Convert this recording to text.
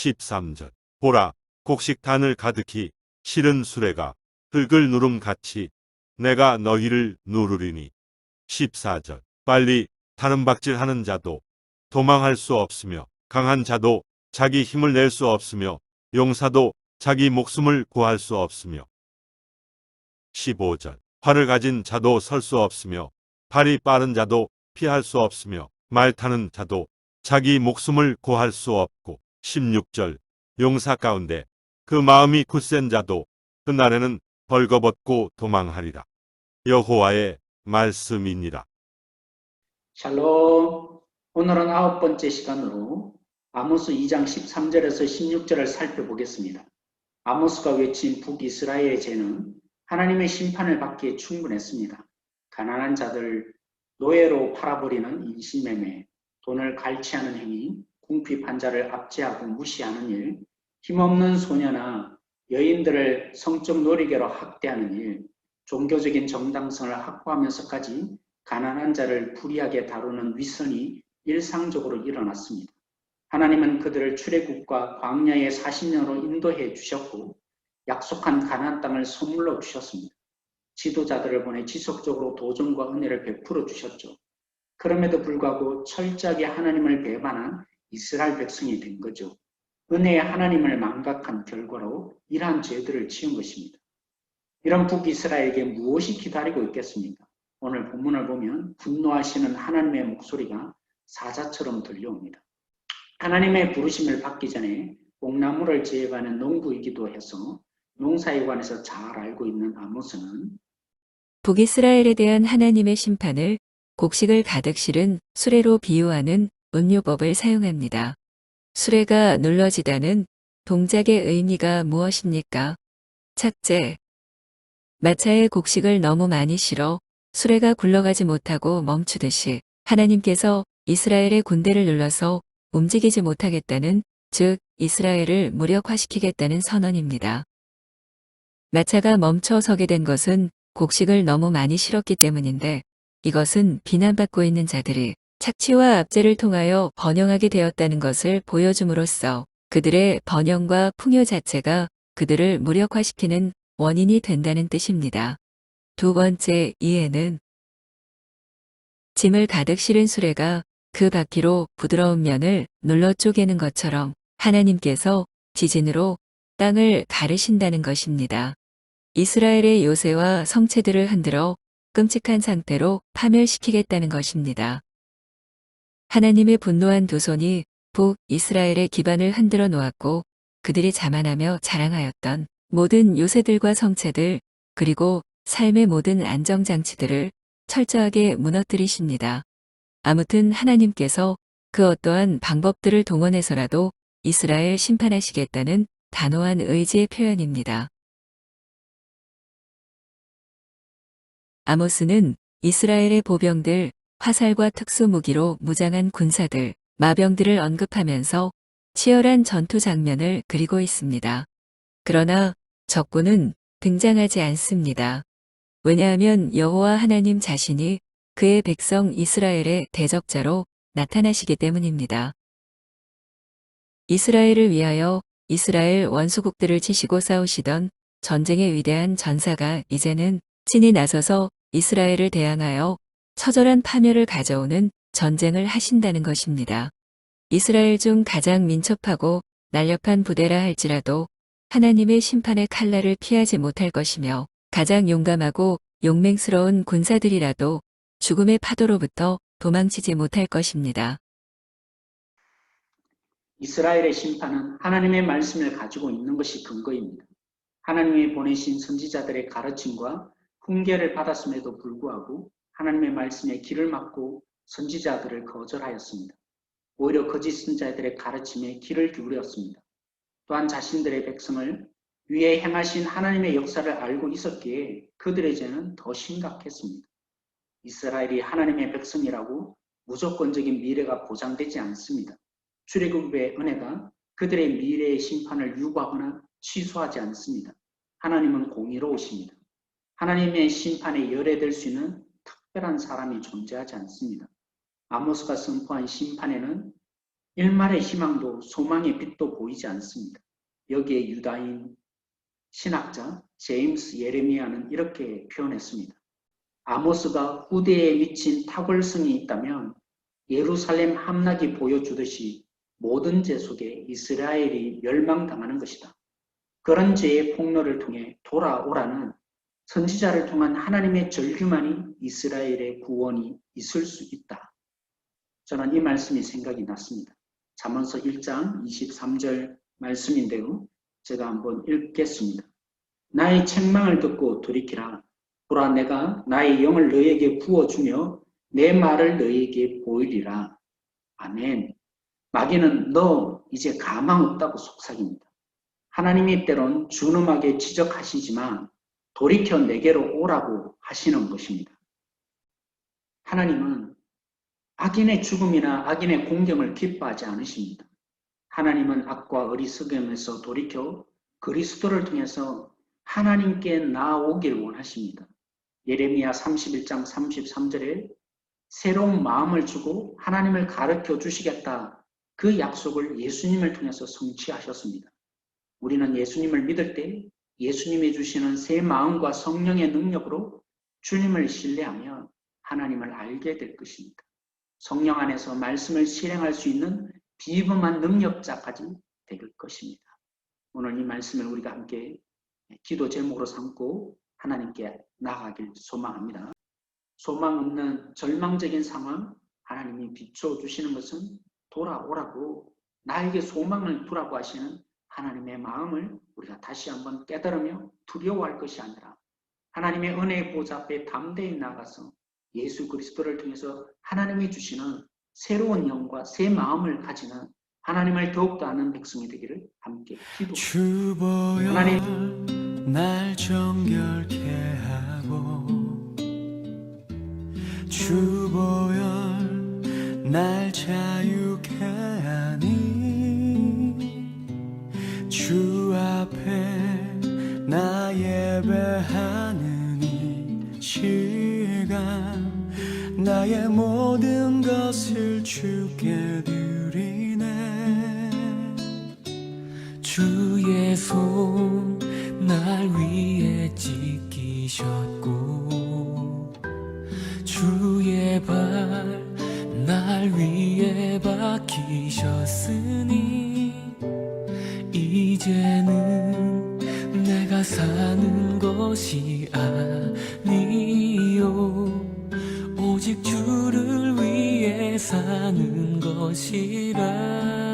13절. 보라, 곡식단을 가득히 실은 수레가 흙을 누름같이 내가 너희를 누르리니. 14절. 빨리 다름박질하는 자도 도망할 수 없으며 강한 자도 자기 힘을 낼 수 없으며 용사도 자기 목숨을 구할 수 없으며. 15절. 활을 가진 자도 설 수 없으며 발이 빠른 자도 피할 수 없으며 말 타는 자도 자기 목숨을 구할 수 없고. 16절. 용사 가운데 그 마음이 굳센 자도 그날에는 벌거벗고 도망하리라. 여호와의 말씀이니라. 샬롬. 오늘은 9번째 시간으로 아모스 2장 13절에서 16절을 살펴보겠습니다. 아모스가 외친 북이스라엘의 죄는 하나님의 심판을 받기에 충분했습니다. 가난한 자들 노예로 팔아버리는 인신매매, 돈을 갈취하는 행위, 궁핍한 자를 압제하고 무시하는 일, 힘없는 소녀나 여인들을 성적 놀이개로 학대하는 일, 종교적인 정당성을 확보하면서까지 가난한 자를 불의하게 다루는 위선이 일상적으로 일어났습니다. 하나님은 그들을 출애굽과 광야의 40년으로 인도해 주셨고 약속한 가나안 땅을 선물로 주셨습니다. 지도자들을 보내 지속적으로 도전과 은혜를 베풀어 주셨죠. 그럼에도 불구하고 철저하게 하나님을 배반한 이스라엘 백성이 된 거죠. 은혜의 하나님을 망각한 결과로 이러한 죄들을 지은 것입니다. 이런 북이스라엘에게 무엇이 기다리고 있겠습니까? 오늘 본문을 보면 분노하시는 하나님의 목소리가 사자처럼 들려옵니다. 하나님의 부르심을 받기 전에 뽕나무를 제거하는 농부이기도 해서 농사에 관해서 잘 알고 있는 아모스는 북이스라엘에 대한 하나님의 심판을 곡식을 가득 실은 수레로 비유하는 음료법을 사용합니다. 수레가 눌러지다는 동작의 의미가 무엇입니까? 첫째, 마차에 곡식을 너무 많이 실어 수레가 굴러가지 못하고 멈추듯이 하나님께서 이스라엘의 군대를 눌러서 움직이지 못하겠다는, 즉 이스라엘을 무력화시키겠다는 선언입니다. 마차가 멈춰 서게 된 것은 곡식을 너무 많이 실었기 때문인데, 이것은 비난받고 있는 자들이 착취와 압제를 통하여 번영하게 되었다는 것을 보여줌으로써 그들의 번영과 풍요 자체가 그들을 무력화시키는 원인이 된다는 뜻입니다. 두 번째 이해는 짐을 가득 실은 수레가 그 바퀴로 부드러운 면을 눌러 쪼개는 것처럼 하나님께서 지진으로 땅을 가르신다는 것입니다. 이스라엘의 요새와 성체들을 흔들어 끔찍한 상태로 파멸시키겠다는 것입니다. 하나님의 분노한 두 손이 북이스라엘의 기반을 흔들어 놓았고 그들이 자만하며 자랑하였던 모든 요새들과 성체들, 그리고 삶의 모든 안정장치들을 철저하게 무너뜨리십니다. 아무튼 하나님께서 그 어떠한 방법들을 동원해서라도 이스라엘 심판하시겠다는 단호한 의지의 표현입니다. 아모스는 이스라엘의 보병들, 화살과 특수무기로 무장한 군사들, 마병들을 언급하면서 치열한 전투 장면을 그리고 있습니다. 그러나 적군은 등장하지 않습니다. 왜냐하면 여호와 하나님 자신이 그의 백성 이스라엘의 대적자로 나타나시기 때문입니다. 이스라엘을 위하여 이스라엘 원수국들을 치시고 싸우시던 전쟁의 위대한 전사가 이제는 친히 나서서 이스라엘을 대항하여 처절한 파멸을 가져오는 전쟁을 하신다는 것입니다. 이스라엘 중 가장 민첩하고 날렵한 부대라 할지라도 하나님의 심판의 칼날을 피하지 못할 것이며 가장 용감하고 용맹스러운 군사들이라도 죽음의 파도로부터 도망치지 못할 것입니다. 이스라엘의 심판은 하나님의 말씀을 가지고 있는 것이 근거입니다. 하나님이 보내신 선지자들의 가르침과 훈계를 받았음에도 불구하고 하나님의 말씀에 귀를 막고 선지자들을 거절하였습니다. 오히려 거짓 선지자들의 가르침에 귀를 기울였습니다. 또한 자신들의 백성을 위에 행하신 하나님의 역사를 알고 있었기에 그들의 죄는 더 심각했습니다. 이스라엘이 하나님의 백성이라고 무조건적인 미래가 보장되지 않습니다. 출애굽의 은혜가 그들의 미래의 심판을 유보하거나 취소하지 않습니다. 하나님은 공의로우십니다. 하나님의 심판에 열애될 수 있는 특별한 사람이 존재하지 않습니다. 아모스가 선포한 심판에는 일말의 희망도 소망의 빛도 보이지 않습니다. 여기에 유다인 신학자 제임스 예레미야는 이렇게 표현했습니다. 아모스가 후대에 미친 탁월성이 있다면 예루살렘 함락이 보여주듯이 모든 죄 속에 이스라엘이 멸망당하는 것이다. 그런 죄의 폭로를 통해 돌아오라는 선지자를 통한 하나님의 절규만이 이스라엘의 구원이 있을 수 있다. 저는 이 말씀이 생각이 났습니다. 잠언서 1장 23절 말씀인데요. 제가 한번 읽겠습니다. 나의 책망을 듣고 돌이키라. 보라, 내가 나의 영을 너에게 부어주며 내 말을 너에게 보이리라. 아멘. 마귀는 너 이제 가망 없다고 속삭입니다. 하나님이 때론 준엄하게 지적하시지만 돌이켜 내게로 오라고 하시는 것입니다. 하나님은 악인의 죽음이나 악인의 공경을 기뻐하지 않으십니다. 하나님은 악과 어리석음에서 돌이켜 그리스도를 통해서 하나님께 나아오길 원하십니다. 예레미야 31장 33절에 새로운 마음을 주고 하나님을 가르쳐 주시겠다. 그 약속을 예수님을 통해서 성취하셨습니다. 우리는 예수님을 믿을 때 예수님이 주시는 새 마음과 성령의 능력으로 주님을 신뢰하며 하나님을 알게 될 것입니다. 성령 안에서 말씀을 실행할 수 있는 비범한 능력자까지 될 것입니다. 오늘 이 말씀을 우리가 함께 기도 제목으로 삼고 하나님께 나아가길 소망합니다. 소망 없는 절망적인 상황, 하나님이 비춰주시는 것은 돌아오라고, 나에게 소망을 두라고 하시는 하나님의 마음을 우리가 다시 한번 깨달으며 두려워할 것이 아니라 하나님의 은혜의 보좌 앞에 담대히 나가서 예수 그리스도를 통해서 하나님이 주시는 새로운 영과 새 마음을 가지는 하나님을 더욱더 아는 백성이 되기를 함께 기도합니다. 하나님, 날 정결케 하고 주보혈 날 자유케 하니 주 앞에 나 예배하는 이 시간 나의 모든 것을 주께 드리네. 주의 손 날 위에 찢기셨고 주의 발 날 위에 박히셨으니 이제는 내가 사는 것이 아니요 오직 주를 위해 사는 것이라.